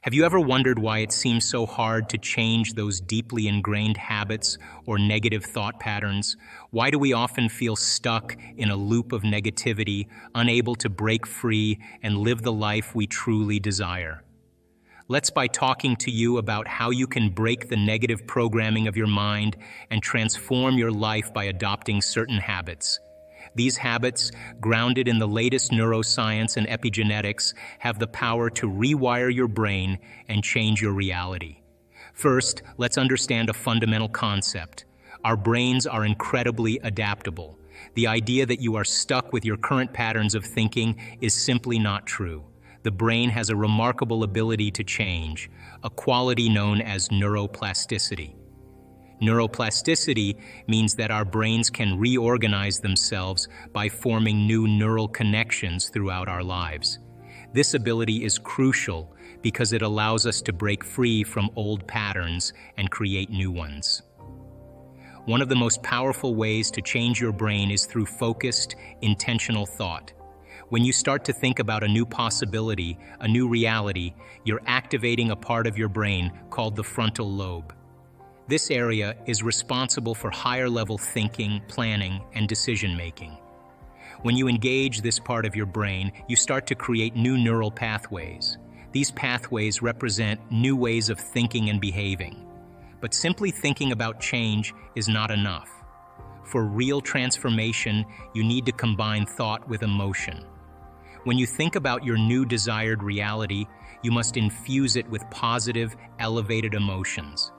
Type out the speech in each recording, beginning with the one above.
Have you ever wondered why it seems so hard to change those deeply ingrained habits or negative thought patterns? Why do we often feel stuck in a loop of negativity, unable to break free and live the life we truly desire? Let's by talking to you about how you can break the negative programming of your mind and transform your life by adopting certain habits. These habits, grounded in the latest neuroscience and epigenetics, have the power to rewire your brain and change your reality. First, let's understand a fundamental concept. Our brains are incredibly adaptable. The idea that you are stuck with your current patterns of thinking is simply not true. The brain has a remarkable ability to change, a quality known as neuroplasticity. Neuroplasticity means that our brains can reorganize themselves by forming new neural connections throughout our lives. This ability is crucial because it allows us to break free from old patterns and create new ones. One of the most powerful ways to change your brain is through focused, intentional thought. When you start to think about a new possibility, a new reality, you're activating a part of your brain called the frontal lobe. This area is responsible for higher-level thinking, planning, and decision-making. When you engage this part of your brain, you start to create new neural pathways. These pathways represent new ways of thinking and behaving. But simply thinking about change is not enough. For real transformation, you need to combine thought with emotion. When you think about your new desired reality, you must infuse it with positive, elevated emotions.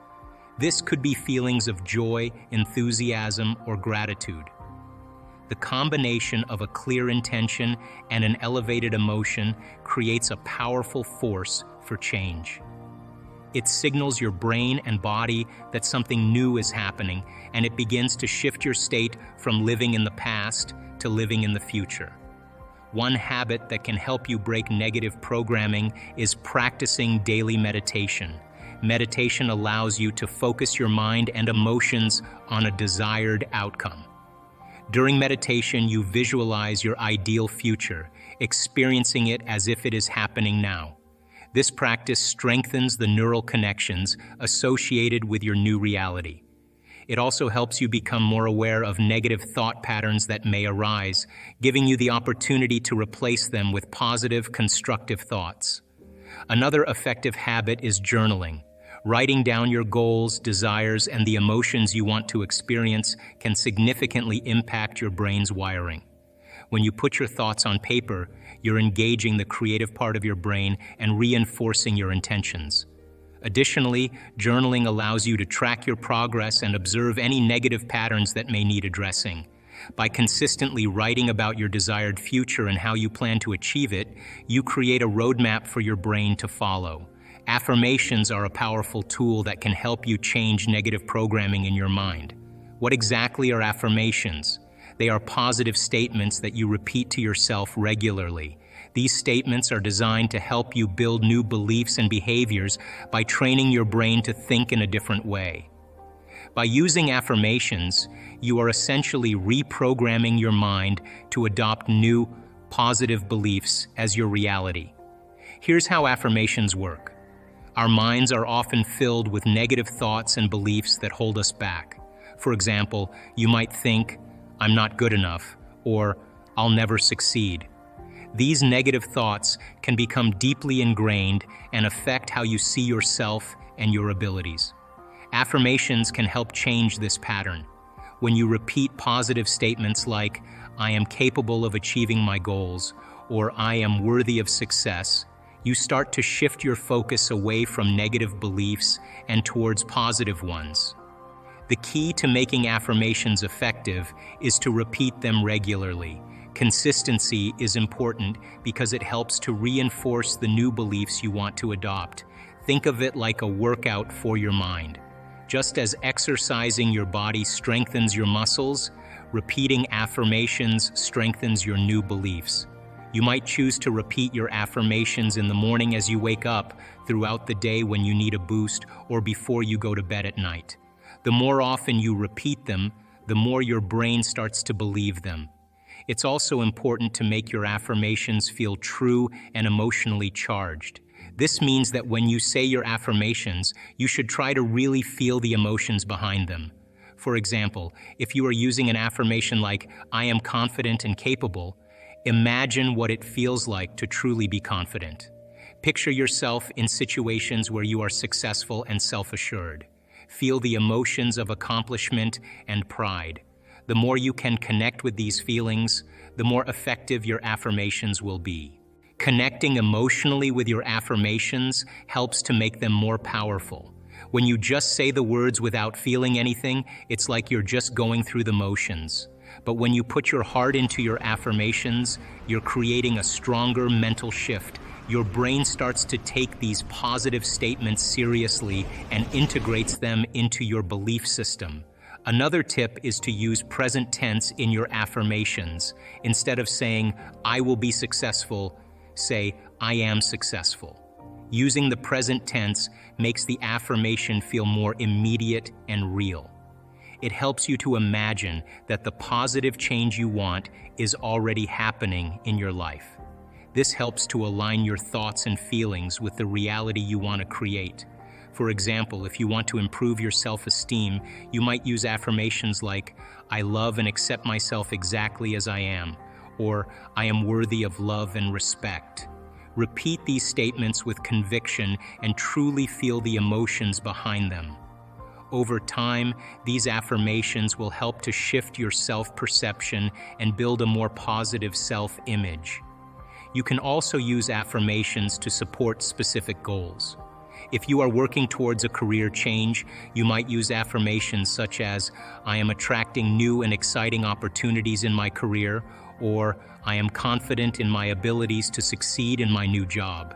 This could be feelings of joy, enthusiasm, or gratitude. The combination of a clear intention and an elevated emotion creates a powerful force for change. It signals your brain and body that something new is happening, and it begins to shift your state from living in the past to living in the future. One habit that can help you break negative programming is practicing daily meditation. Meditation allows you to focus your mind and emotions on a desired outcome. During meditation, you visualize your ideal future, experiencing it as if it is happening now. This practice strengthens the neural connections associated with your new reality. It also helps you become more aware of negative thought patterns that may arise, giving you the opportunity to replace them with positive, constructive thoughts. Another effective habit is journaling. Writing down your goals, desires, and the emotions you want to experience can significantly impact your brain's wiring. When you put your thoughts on paper, you're engaging the creative part of your brain and reinforcing your intentions. Additionally, journaling allows you to track your progress and observe any negative patterns that may need addressing. By consistently writing about your desired future and how you plan to achieve it, you create a roadmap for your brain to follow. Affirmations are a powerful tool that can help you change negative programming in your mind. What exactly are affirmations? They are positive statements that you repeat to yourself regularly. These statements are designed to help you build new beliefs and behaviors by training your brain to think in a different way. By using affirmations, you are essentially reprogramming your mind to adopt new, positive beliefs as your reality. Here's how affirmations work. Our minds are often filled with negative thoughts and beliefs that hold us back. For example, you might think, "I'm not good enough," or "I'll never succeed." These negative thoughts can become deeply ingrained and affect how you see yourself and your abilities. Affirmations can help change this pattern. When you repeat positive statements like, "I am capable of achieving my goals," or "I am worthy of success," you start to shift your focus away from negative beliefs and towards positive ones. The key to making affirmations effective is to repeat them regularly. Consistency is important because it helps to reinforce the new beliefs you want to adopt. Think of it like a workout for your mind. Just as exercising your body strengthens your muscles, repeating affirmations strengthens your new beliefs. You might choose to repeat your affirmations in the morning as you wake up, throughout the day when you need a boost, or before you go to bed at night. The more often you repeat them, the more your brain starts to believe them. It's also important to make your affirmations feel true and emotionally charged. This means that when you say your affirmations, you should try to really feel the emotions behind them. For example, if you are using an affirmation like, "I am confident and capable," imagine what it feels like to truly be confident. Picture yourself in situations where you are successful and self-assured. Feel the emotions of accomplishment and pride. The more you can connect with these feelings, the more effective your affirmations will be. Connecting emotionally with your affirmations helps to make them more powerful. When you just say the words without feeling anything, it's like you're just going through the motions. But when you put your heart into your affirmations, you're creating a stronger mental shift. Your brain starts to take these positive statements seriously and integrates them into your belief system. Another tip is to use present tense in your affirmations. Instead of saying, "I will be successful," say, "I am successful." Using the present tense makes the affirmation feel more immediate and real. It helps you to imagine that the positive change you want is already happening in your life. This helps to align your thoughts and feelings with the reality you want to create. For example, if you want to improve your self-esteem, you might use affirmations like, "I love and accept myself exactly as I am," or "I am worthy of love and respect." Repeat these statements with conviction and truly feel the emotions behind them. Over time, these affirmations will help to shift your self-perception and build a more positive self-image. You can also use affirmations to support specific goals. If you are working towards a career change, you might use affirmations such as, "I am attracting new and exciting opportunities in my career," or "I am confident in my abilities to succeed in my new job."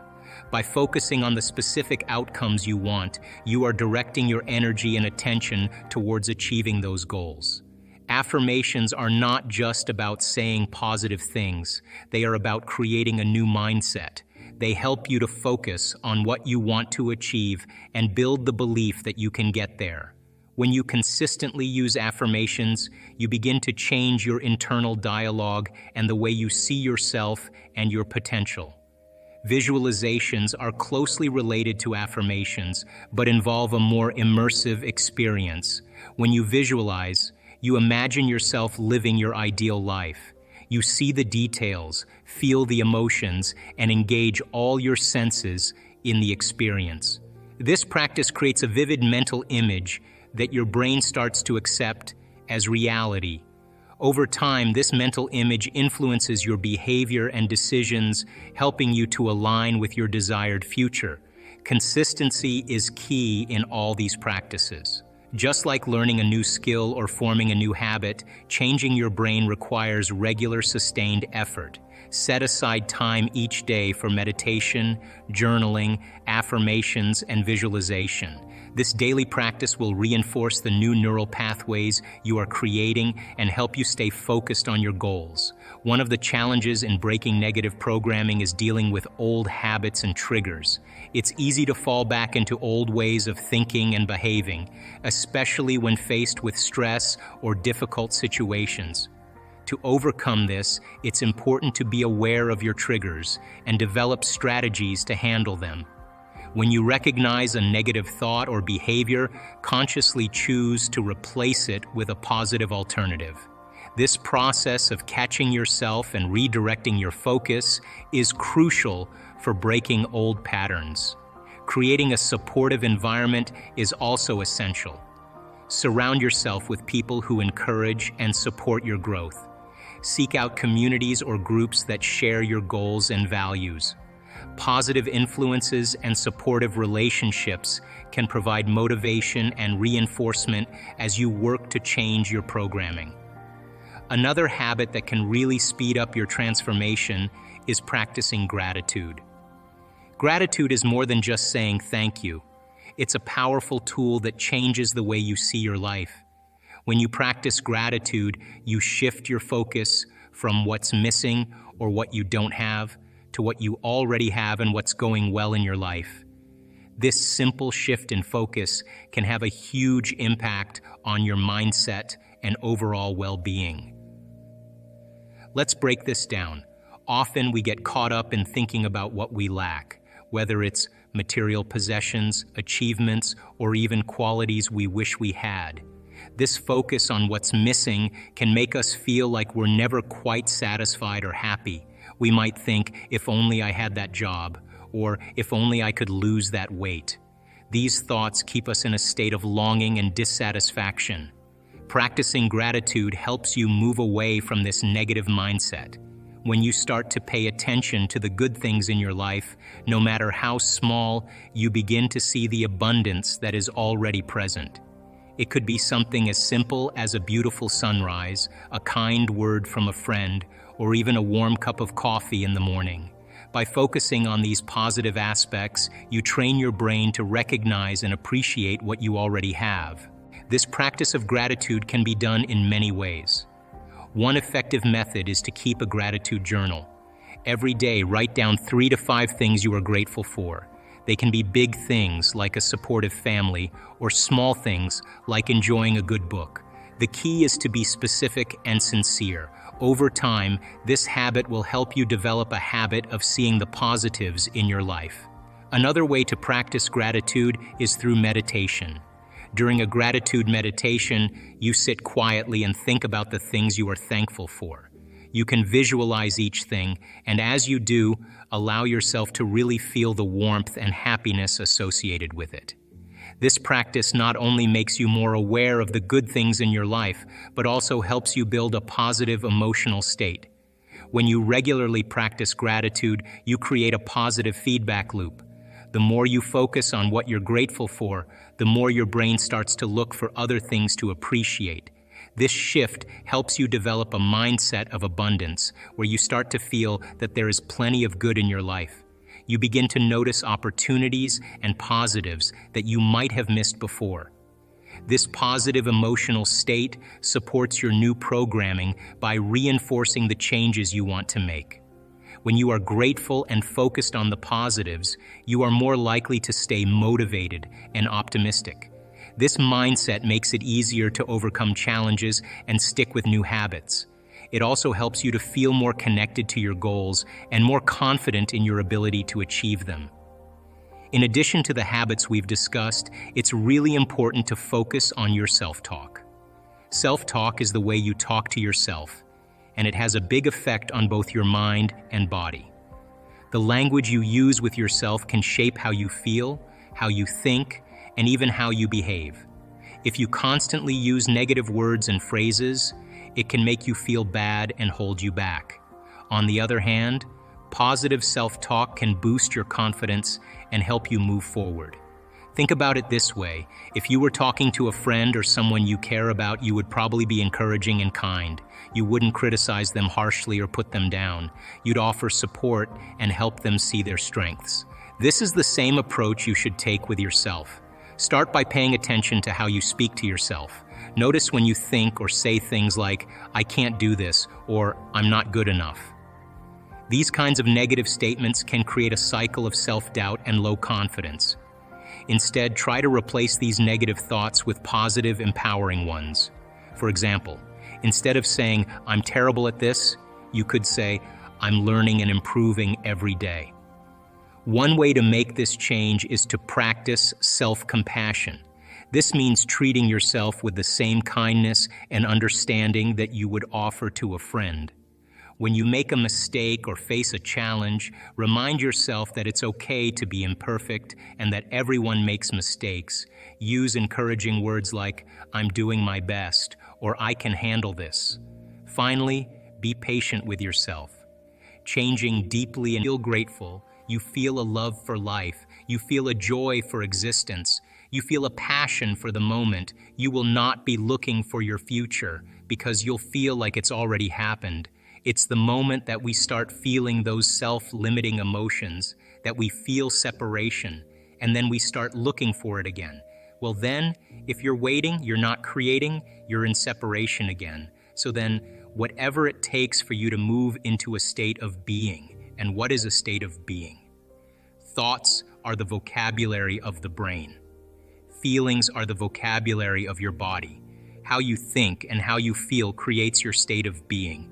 By focusing on the specific outcomes you want, you are directing your energy and attention towards achieving those goals. Affirmations are not just about saying positive things. They are about creating a new mindset. They help you to focus on what you want to achieve and build the belief that you can get there. When you consistently use affirmations, you begin to change your internal dialogue and the way you see yourself and your potential. Visualizations are closely related to affirmations, but involve a more immersive experience. When you visualize, you imagine yourself living your ideal life. You see the details, feel the emotions, and engage all your senses in the experience. This practice creates a vivid mental image that your brain starts to accept as reality. Over time, this mental image influences your behavior and decisions, helping you to align with your desired future. Consistency is key in all these practices. Just like learning a new skill or forming a new habit, changing your brain requires regular, sustained effort. Set aside time each day for meditation, journaling, affirmations, and visualization. This daily practice will reinforce the new neural pathways you are creating and help you stay focused on your goals. One of the challenges in breaking negative programming is dealing with old habits and triggers. It's easy to fall back into old ways of thinking and behaving, especially when faced with stress or difficult situations. To overcome this, it's important to be aware of your triggers and develop strategies to handle them. When you recognize a negative thought or behavior, consciously choose to replace it with a positive alternative. This process of catching yourself and redirecting your focus is crucial for breaking old patterns. Creating a supportive environment is also essential. Surround yourself with people who encourage and support your growth. Seek out communities or groups that share your goals and values. Positive influences and supportive relationships can provide motivation and reinforcement as you work to change your programming. Another habit that can really speed up your transformation is practicing gratitude. Gratitude is more than just saying thank you. It's a powerful tool that changes the way you see your life. When you practice gratitude, you shift your focus from what's missing or what you don't have to what you already have and what's going well in your life. This simple shift in focus can have a huge impact on your mindset and overall well-being. Let's break this down. Often we get caught up in thinking about what we lack. whether it's material possessions, achievements, or even qualities we wish we had. This focus on what's missing can make us feel like we're never quite satisfied or happy. We might think, if only I had that job, or if only I could lose that weight. These thoughts keep us in a state of longing and dissatisfaction. Practicing gratitude helps you move away from this negative mindset. When you start to pay attention to the good things in your life, no matter how small, you begin to see the abundance that is already present. It could be something as simple as a beautiful sunrise, a kind word from a friend, or even a warm cup of coffee in the morning. By focusing on these positive aspects, you train your brain to recognize and appreciate what you already have. This practice of gratitude can be done in many ways. One effective method is to keep a gratitude journal. Every day, write down 3 to 5 things you are grateful for. They can be big things like a supportive family, or small things like enjoying a good book. The key is to be specific and sincere. Over time, this habit will help you develop a habit of seeing the positives in your life. Another way to practice gratitude is through meditation. During a gratitude meditation, you sit quietly and think about the things you are thankful for. You can visualize each thing, and as you do, allow yourself to really feel the warmth and happiness associated with it. This practice not only makes you more aware of the good things in your life, but also helps you build a positive emotional state. When you regularly practice gratitude, you create a positive feedback loop. The more you focus on what you're grateful for, the more your brain starts to look for other things to appreciate. This shift helps you develop a mindset of abundance, where you start to feel that there is plenty of good in your life. You begin to notice opportunities and positives that you might have missed before. This positive emotional state supports your new programming by reinforcing the changes you want to make. When you are grateful and focused on the positives, you are more likely to stay motivated and optimistic. This mindset makes it easier to overcome challenges and stick with new habits. It also helps you to feel more connected to your goals and more confident in your ability to achieve them. In addition to the habits we've discussed, it's really important to focus on your self-talk. Self-talk is the way you talk to yourself, and it has a big effect on both your mind and body. The language you use with yourself can shape how you feel, how you think, and even how you behave. If you constantly use negative words and phrases, it can make you feel bad and hold you back. On the other hand, positive self-talk can boost your confidence and help you move forward. Think about it this way: if you were talking to a friend or someone you care about, you would probably be encouraging and kind. You wouldn't criticize them harshly or put them down. You'd offer support and help them see their strengths. This is the same approach you should take with yourself. Start by paying attention to how you speak to yourself. Notice when you think or say things like, "I can't do this," or "I'm not good enough." These kinds of negative statements can create a cycle of self-doubt and low confidence. Instead, try to replace these negative thoughts with positive, empowering ones. For example, instead of saying, "I'm terrible at this," you could say, "I'm learning and improving every day." One way to make this change is to practice self-compassion. This means treating yourself with the same kindness and understanding that you would offer to a friend. When you make a mistake or face a challenge, remind yourself that it's okay to be imperfect and that everyone makes mistakes. Use encouraging words like, "I'm doing my best," or "I can handle this." Finally, be patient with yourself. Changing deeply and feel grateful, you feel a love for life, you feel a joy for existence, you feel a passion for the moment. You will not be looking for your future because you'll feel like it's already happened. It's the moment that we start feeling those self-limiting emotions, that we feel separation, and then we start looking for it again. Well then, if you're waiting, you're not creating, you're in separation again. So then, whatever it takes for you to move into a state of being. And what is a state of being? Thoughts are the vocabulary of the brain. Feelings are the vocabulary of your body. How you think and how you feel creates your state of being.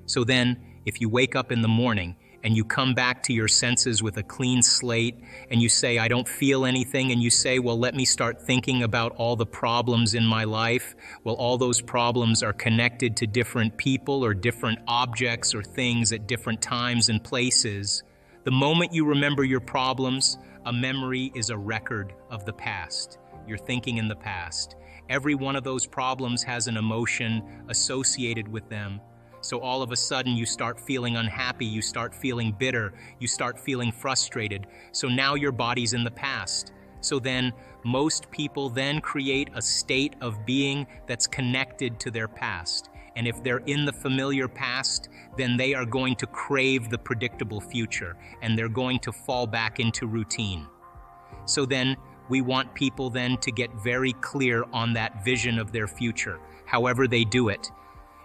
So then, if you wake up in the morning and you come back to your senses with a clean slate, and you say, I don't feel anything, and you say, well, let me start thinking about all the problems in my life. Well, all those problems are connected to different people or different objects or things at different times and places. The moment you remember your problems, a memory is a record of the past. You're thinking in the past. Every one of those problems has an emotion associated with them. So all of a sudden you start feeling unhappy, you start feeling bitter, you start feeling frustrated. So now your body's in the past. So then most people then create a state of being that's connected to their past. And if they're in the familiar past, then they are going to crave the predictable future, and they're going to fall back into routine. So then we want people then to get very clear on that vision of their future, however they do it,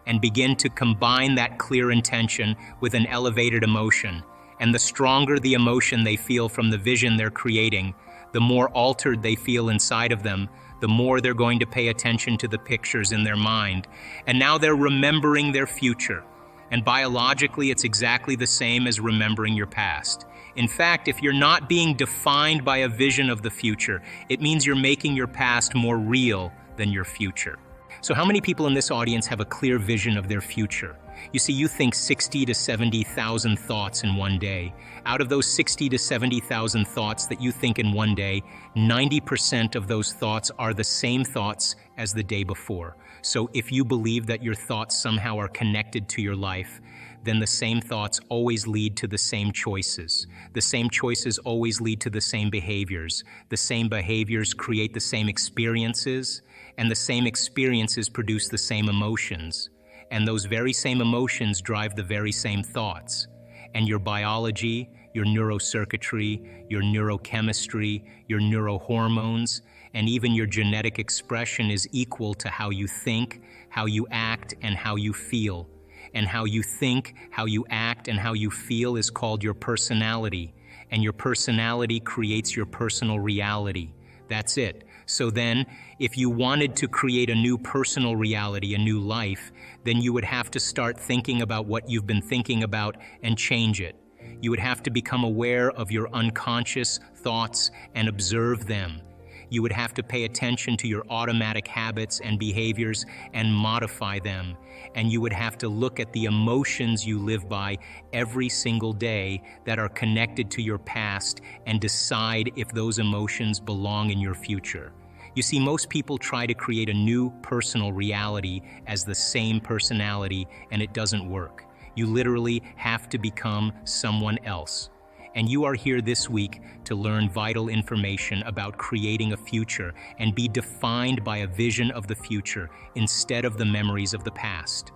and begin to combine that clear intention with an elevated emotion. And the stronger the emotion they feel from the vision they're creating, the more altered they feel inside of them, the more they're going to pay attention to the pictures in their mind. And now they're remembering their future. And biologically, it's exactly the same as remembering your past. In fact, if you're not being defined by a vision of the future, it means you're making your past more real than your future. So how many people in this audience have a clear vision of their future? You see, you think 60 to 70,000 thoughts in one day. Out of those 60 to 70,000 thoughts that you think in one day, 90% of those thoughts are the same thoughts as the day before. So if you believe that your thoughts somehow are connected to your life, then the same thoughts always lead to the same choices. The same choices always lead to the same behaviors. The same behaviors create the same experiences, and the same experiences produce the same emotions. And those very same emotions drive the very same thoughts. And your biology, your neurocircuitry, your neurochemistry, your neurohormones, and even your genetic expression is equal to how you think, how you act, and how you feel. And how you think, how you act, and how you feel is called your personality. And your personality creates your personal reality. That's it. So then, if you wanted to create a new personal reality, a new life, then you would have to start thinking about what you've been thinking about and change it. You would have to become aware of your unconscious thoughts and observe them. You would have to pay attention to your automatic habits and behaviors and modify them. And you would have to look at the emotions you live by every single day that are connected to your past and decide if those emotions belong in your future. You see, most people try to create a new personal reality as the same personality, and it doesn't work. You literally have to become someone else. And you are here this week to learn vital information about creating a future and be defined by a vision of the future instead of the memories of the past.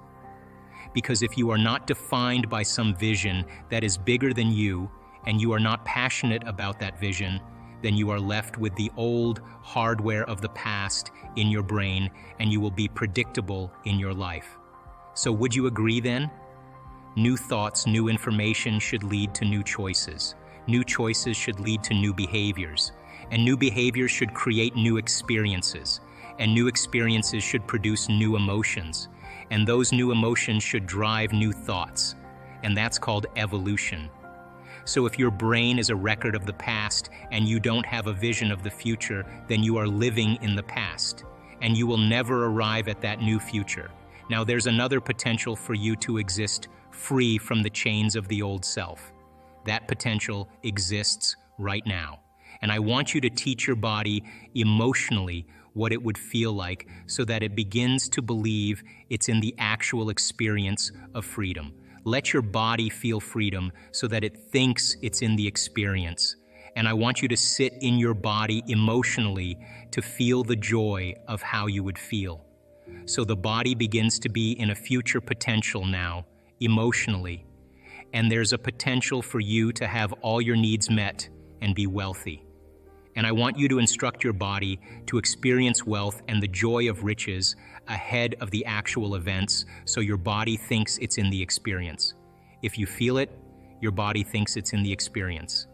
Because if you are not defined by some vision that is bigger than you, and you are not passionate about that vision, then you are left with the old hardware of the past in your brain, and you will be predictable in your life. So would you agree then? New thoughts, new information should lead to new choices. New choices should lead to new behaviors. And new behaviors should create new experiences. And new experiences should produce new emotions. And those new emotions should drive new thoughts. And that's called evolution. So if your brain is a record of the past and you don't have a vision of the future, then you are living in the past. And you will never arrive at that new future. Now there's another potential for you to exist free from the chains of the old self. That potential exists right now. And I want you to teach your body emotionally what it would feel like so that it begins to believe it's in the actual experience of freedom. Let your body feel freedom so that it thinks it's in the experience. And I want you to sit in your body emotionally to feel the joy of how you would feel. So the body begins to be in a future potential now, emotionally, and there's a potential for you to have all your needs met and be wealthy. And I want you to instruct your body to experience wealth and the joy of riches ahead of the actual events, so your body thinks it's in the experience. If you feel it, your body thinks it's in the experience.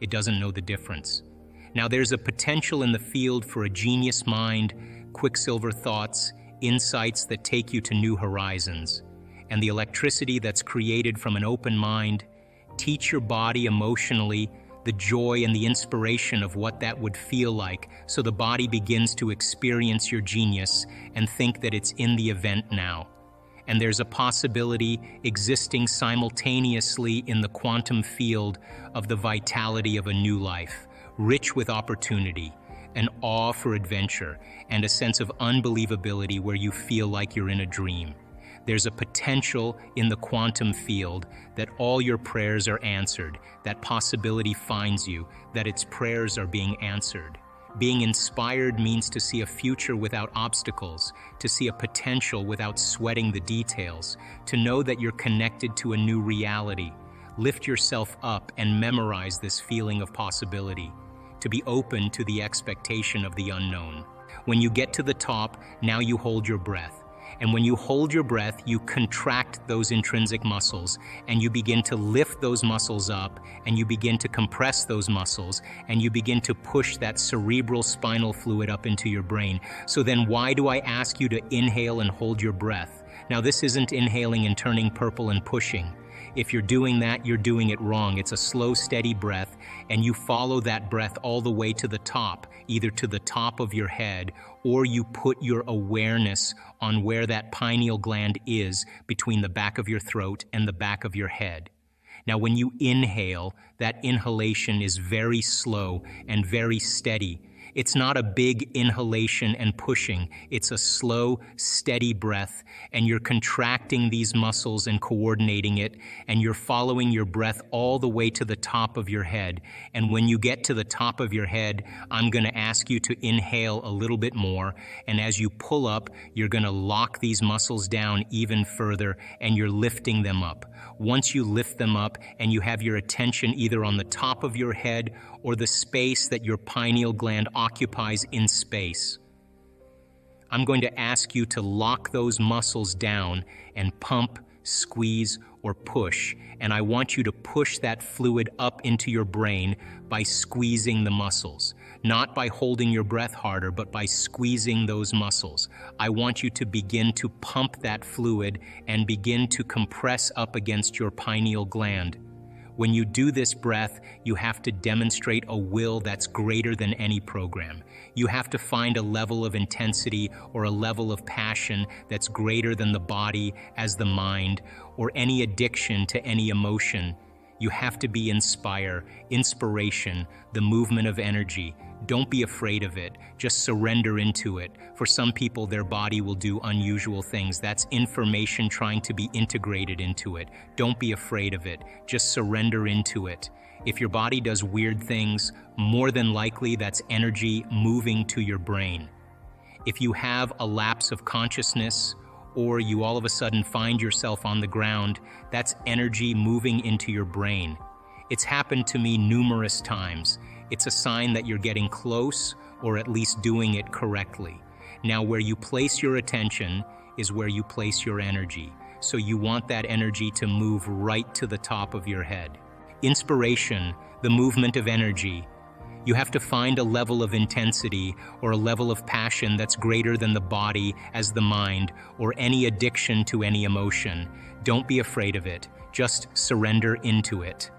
It doesn't know the difference. Now there's a potential in the field for a genius mind, quicksilver thoughts, insights that take you to new horizons. And the electricity that's created from an open mind, Teach your body emotionally the joy and the inspiration of what that would feel like, so the body begins to experience your genius and think that it's in the event now. And there's a possibility existing simultaneously in the quantum field of the vitality of a new life, rich with opportunity, an awe for adventure, and a sense of unbelievability where you feel like you're in a dream. There's a potential in the quantum field that all your prayers are answered, that possibility finds you, that its prayers are being answered. Being inspired means to see a future without obstacles, to see a potential without sweating the details, to know that you're connected to a new reality. Lift yourself up and memorize this feeling of possibility, to be open to the expectation of the unknown. When you get to the top, now you hold your breath. And when you hold your breath, you contract those intrinsic muscles, and you begin to lift those muscles up, and you begin to compress those muscles, and you begin to push that cerebral spinal fluid up into your brain. So then why do I ask you to inhale and hold your breath? Now, this isn't inhaling and turning purple and pushing. If you're doing that, you're doing it wrong. It's a slow, steady breath, and you follow that breath all the way to the top, either to the top of your head, or you put your awareness on where that pineal gland is between the back of your throat and the back of your head. Now, when you inhale, that inhalation is very slow and very steady. It's not a big inhalation and pushing. It's a slow, steady breath, and you're contracting these muscles and coordinating it, and you're following your breath all the way to the top of your head. And when you get to the top of your head, I'm going to ask you to inhale a little bit more, and as you pull up, you're going to lock these muscles down even further, and you're lifting them up. Once you lift them up and you have your attention either on the top of your head or the space that your pineal gland occupies in space, I'm going to ask you to lock those muscles down and pump, squeeze, or push. And I want you to push that fluid up into your brain by squeezing the muscles. Not by holding your breath harder, but by squeezing those muscles. I want you to begin to pump that fluid and begin to compress up against your pineal gland. When you do this breath, you have to demonstrate a will that's greater than any program. You have to find a level of intensity or a level of passion that's greater than the body as the mind, or any addiction to any emotion. You have to be inspiration, the movement of energy. Don't be afraid of it. Just surrender into it. For some people, their body will do unusual things. That's information trying to be integrated into it. Don't be afraid of it. Just surrender into it. If your body does weird things, more than likely that's energy moving to your brain. If you have a lapse of consciousness, or you all of a sudden find yourself on the ground, that's energy moving into your brain. It's happened to me numerous times. It's a sign that you're getting close, or at least doing it correctly. Now, where you place your attention is where you place your energy. So you want that energy to move right to the top of your head. Inspiration, the movement of energy. You have to find a level of intensity or a level of passion that's greater than the body as the mind, or any addiction to any emotion. Don't be afraid of it. Just surrender into it.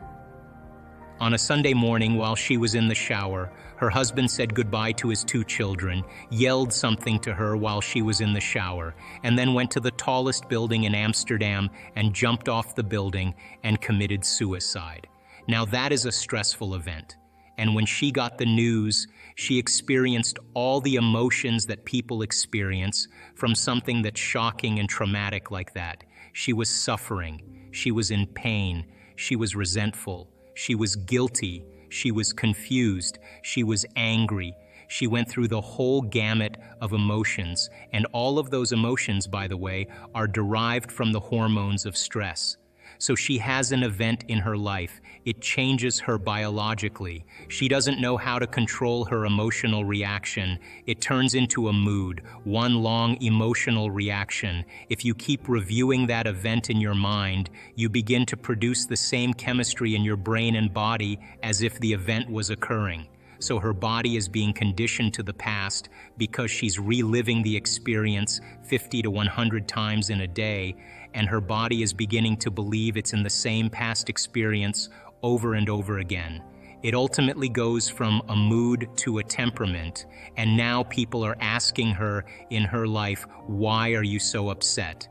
On a Sunday morning, while she was in the shower, her husband said goodbye to his 2 children, yelled something to her while she was in the shower, and then went to the tallest building in Amsterdam and jumped off the building and committed suicide. Now that is a stressful event. And when she got the news, she experienced all the emotions that people experience from something that's shocking and traumatic like that. She was suffering. She was in pain. She was resentful. She was guilty. She was confused. She was angry. She went through the whole gamut of emotions. And all of those emotions, by the way, are derived from the hormones of stress. So she has an event in her life. It changes her biologically. She doesn't know how to control her emotional reaction. It turns into a mood, one long emotional reaction. If you keep reviewing that event in your mind, you begin to produce the same chemistry in your brain and body as if the event was occurring. So her body is being conditioned to the past because she's reliving the experience 50 to 100 times in a day, and her body is beginning to believe it's in the same past experience over and over again. It ultimately goes from a mood to a temperament, and now people are asking her in her life, why are you so upset?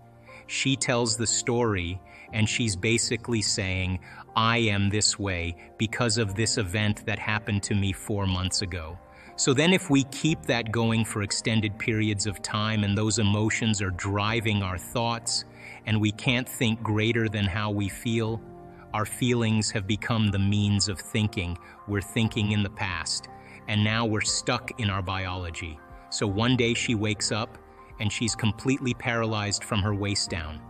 She tells the story, and she's basically saying, I am this way because of this event that happened to me 4 months ago. So then if we keep that going for extended periods of time and those emotions are driving our thoughts and we can't think greater than how we feel, our feelings have become the means of thinking. We're thinking in the past, and now we're stuck in our biology. So one day she wakes up and she's completely paralyzed from her waist down,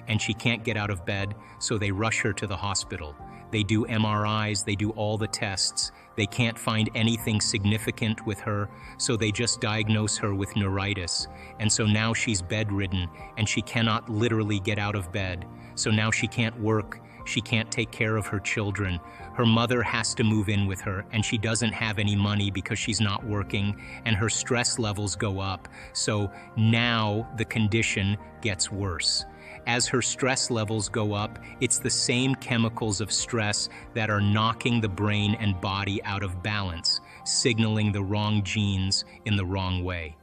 and she can't get out of bed, so they rush her to the hospital. They do MRIs, they do all the tests. They can't find anything significant with her, so they just diagnose her with neuritis. And so now she's bedridden, and she cannot literally get out of bed. So now she can't work, she can't take care of her children. Her mother has to move in with her, and she doesn't have any money because she's not working, and her stress levels go up. So now the condition gets worse. As her stress levels go up, it's the same chemicals of stress that are knocking the brain and body out of balance, signaling the wrong genes in the wrong way.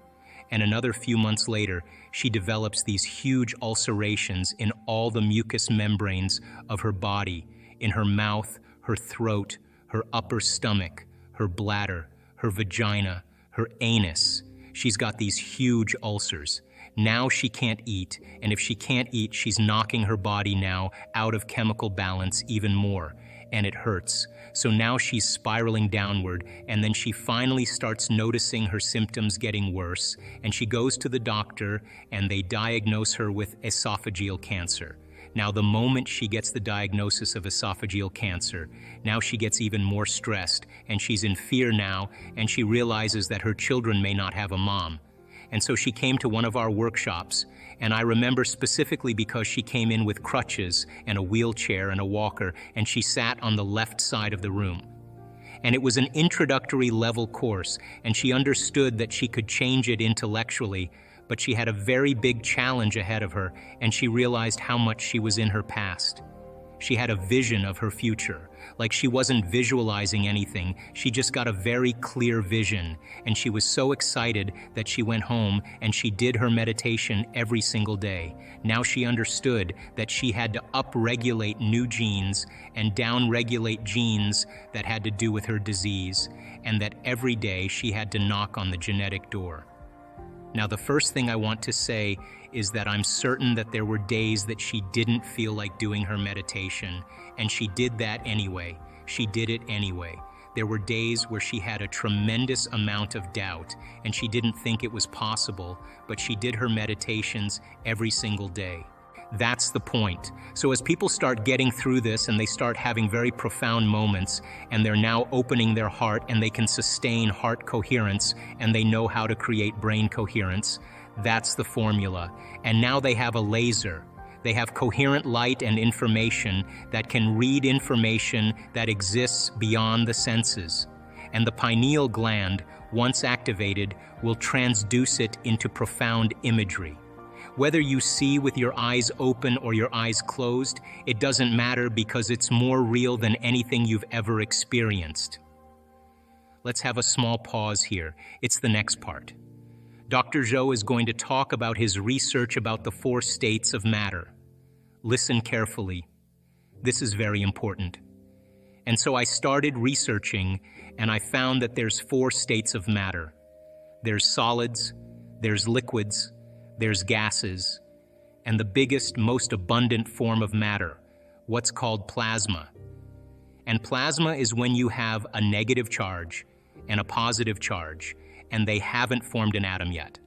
And another few months later, she develops these huge ulcerations in all the mucous membranes of her body, in her mouth, her throat, her upper stomach, her bladder, her vagina, her anus. She's got these huge ulcers. Now she can't eat, and if she can't eat, she's knocking her body now out of chemical balance even more, and it hurts. So now she's spiraling downward, and then she finally starts noticing her symptoms getting worse, and she goes to the doctor, and they diagnose her with esophageal cancer. Now, the moment she gets the diagnosis of esophageal cancer, now she gets even more stressed, and she's in fear now, and she realizes that her children may not have a mom. And so she came to one of our workshops, and I remember specifically because she came in with crutches and a wheelchair and a walker, and she sat on the left side of the room. And it was an introductory level course, and she understood that she could change it intellectually, but she had a very big challenge ahead of her, and she realized how much she was in her past. She had a vision of her future, like she wasn't visualizing anything, she just got a very clear vision, and she was so excited that she went home and she did her meditation every single day. Now she understood that she had to upregulate new genes and downregulate genes that had to do with her disease, and that every day she had to knock on the genetic door. Now, the first thing I want to say is that I'm certain that there were days that she didn't feel like doing her meditation, and she did that anyway. She did it anyway. There were days where she had a tremendous amount of doubt, and she didn't think it was possible, but she did her meditations every single day. That's the point. So as people start getting through this and they start having very profound moments, and they're now opening their heart and they can sustain heart coherence and they know how to create brain coherence, that's the formula. And now they have a laser. They have coherent light and information that can read information that exists beyond the senses. And the pineal gland, once activated, will transduce it into profound imagery. Whether you see with your eyes open or your eyes closed, it doesn't matter because it's more real than anything you've ever experienced. Let's have a small pause here. It's the next part. Dr. Zhou is going to talk about his research about the 4 states of matter. Listen carefully. This is very important. And so I started researching, and I found that there's 4 states of matter. There's solids, there's liquids, there's gases, and the biggest, most abundant form of matter, what's called plasma. And plasma is when you have a negative charge and a positive charge, and they haven't formed an atom yet.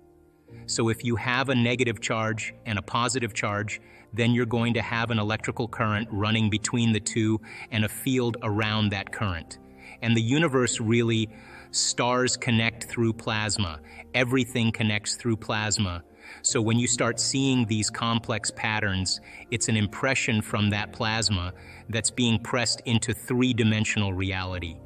So if you have a negative charge and a positive charge, then you're going to have an electrical current running between the two and a field around that current. And the universe really, stars connect through plasma. Everything connects through plasma. So when you start seeing these complex patterns, it's an impression from that plasma that's being pressed into 3-dimensional reality.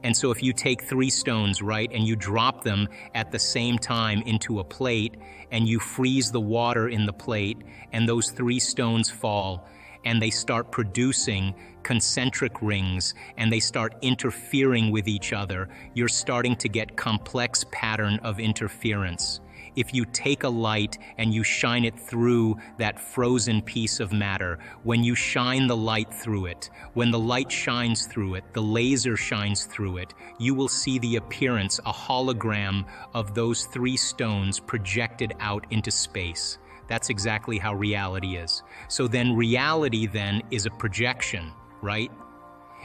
And so if you take 3 stones, right, and you drop them at the same time into a plate, and you freeze the water in the plate, and those 3 stones fall, and they start producing concentric rings, and they start interfering with each other, you're starting to get complex pattern of interference. If you take a light and you shine it through that frozen piece of matter, when you shine the light through it, when the light shines through it, the laser shines through it, you will see the appearance, a hologram of those 3 stones projected out into space. That's exactly how reality is. So then reality then is a projection, right?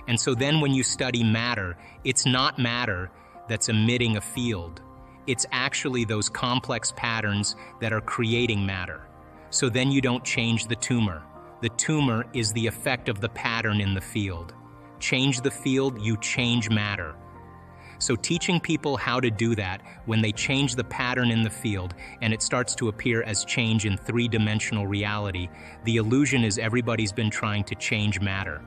And so then when you study matter, it's not matter that's emitting a field. It's actually those complex patterns that are creating matter. So then you don't change the tumor. The tumor is the effect of the pattern in the field. Change the field, you change matter. So teaching people how to do that when they change the pattern in the field and it starts to appear as change in 3-dimensional reality, the illusion is everybody's been trying to change matter.